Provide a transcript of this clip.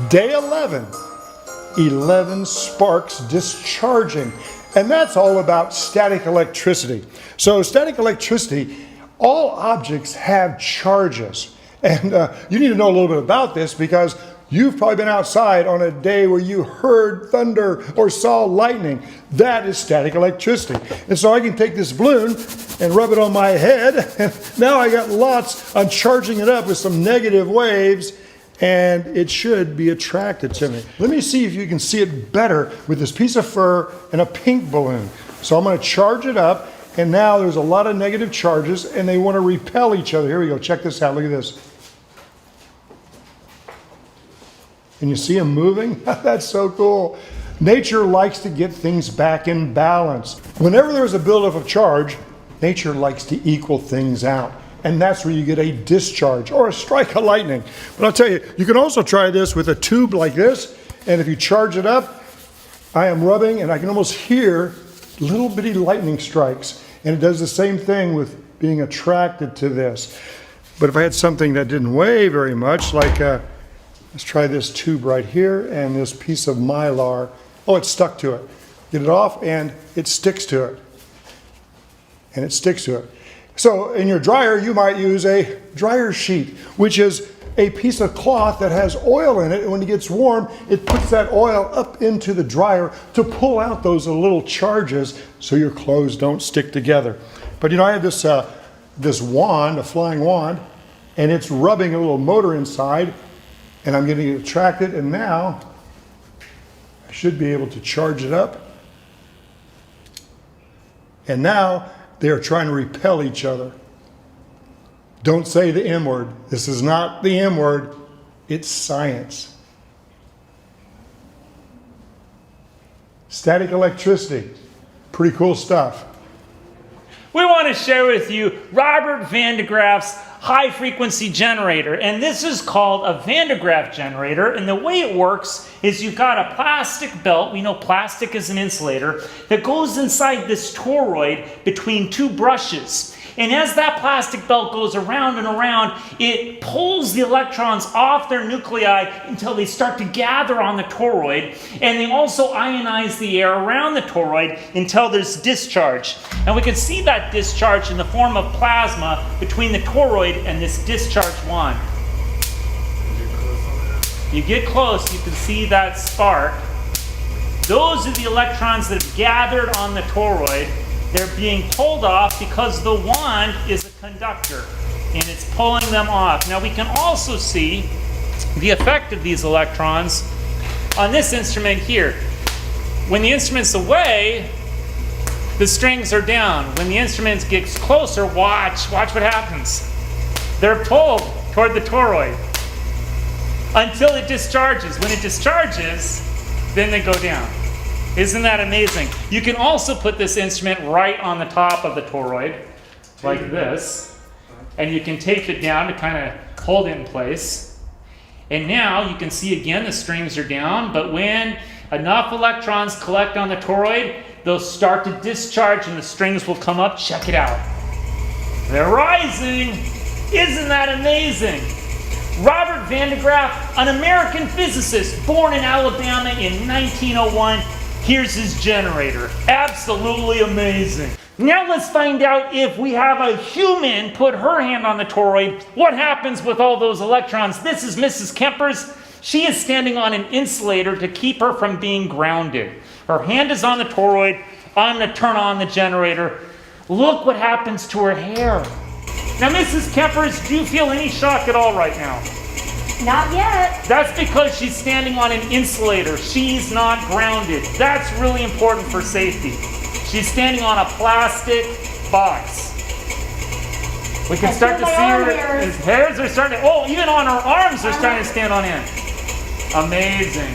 Day 11, 11 sparks discharging. And that's all about static electricity. So static electricity, all objects have charges. And you need to know a little bit about this because you've probably been outside on a day where you heard thunder or saw lightning. That is static electricity. And so I can take this balloon and rub it on my head. And now I got lots. I'm charging it up with some negative waves, and it should be attracted to me. Let me see if you can see it better with this piece of fur and a pink balloon. So I'm going to charge it up, and now there's a lot of negative charges, and they want to repel each other. Here we go. Check this out. Look at this. Can you see them moving? That's so cool. Nature likes to get things back in balance. Whenever there's a buildup of charge, nature likes to equal things out. And that's where you get a discharge or a strike of lightning. But I'll tell you, you can also try this with a tube like this. And if you charge it up, I am rubbing and I can almost hear little bitty lightning strikes. And it does the same thing with being attracted to this. But if I had something that didn't weigh very much, like let's try this tube right here and this piece of mylar. Oh, it's stuck to it. Get it off and it sticks to it. And it sticks to it. So in your dryer, you might use a dryer sheet, which is a piece of cloth that has oil in it. And when it gets warm, it puts that oil up into the dryer to pull out those little charges so your clothes don't stick together. But you know, I have this, this wand, a flying wand, and it's rubbing a little motor inside, and I'm getting it attracted, and now I should be able to charge it up. And now they are trying to repel each other. Don't say the M word. This is not the M word. It's science. Static electricity. Pretty cool stuff. We want to share with you Robert van de Graaff's high-frequency generator. And this is called a Van de Graaff generator. And the way it works is you've got a plastic belt. We know plastic is an insulator that goes inside this toroid between two brushes. And as that plastic belt goes around and around, it pulls the electrons off their nuclei until they start to gather on the toroid. And they also ionize the air around the toroid until there's discharge. And we can see that discharge in the form of plasma between the toroid and this discharge wand. You get close, you can see that spark. Those are the electrons that have gathered on the toroid. They're being pulled off because the wand is a conductor and it's pulling them off. Now we can also see the effect of these electrons on this instrument here. When the instrument's away, the strings are down. When the instrument gets closer, watch what happens. They're pulled toward the toroid until it discharges. When it discharges, then they go down. Isn't that amazing? You can also put this instrument right on the top of the toroid, like this, and you can tape it down to kind of hold it in place. And now you can see again the strings are down, but when enough electrons collect on the toroid, they'll start to discharge and the strings will come up. Check it out. They're rising. Isn't that amazing? Robert van de Graaff, an American physicist born in Alabama in 1901. Here's his generator. Absolutely amazing. Now let's find out if we have a human put her hand on the toroid, what happens with all those electrons. This is Mrs. Kempers. She is standing on an insulator to keep her from being grounded. Her hand is on the toroid. I'm going to turn on the generator. Look what happens to her hair. Now, Mrs. Kempers, do you feel any shock at all right now? Not yet. That's because she's standing on an insulator. She's not grounded. That's really important for safety. She's standing on a plastic box. We can start to see her hairs are starting to, oh, even on her arms they're starting to stand on end. Amazing.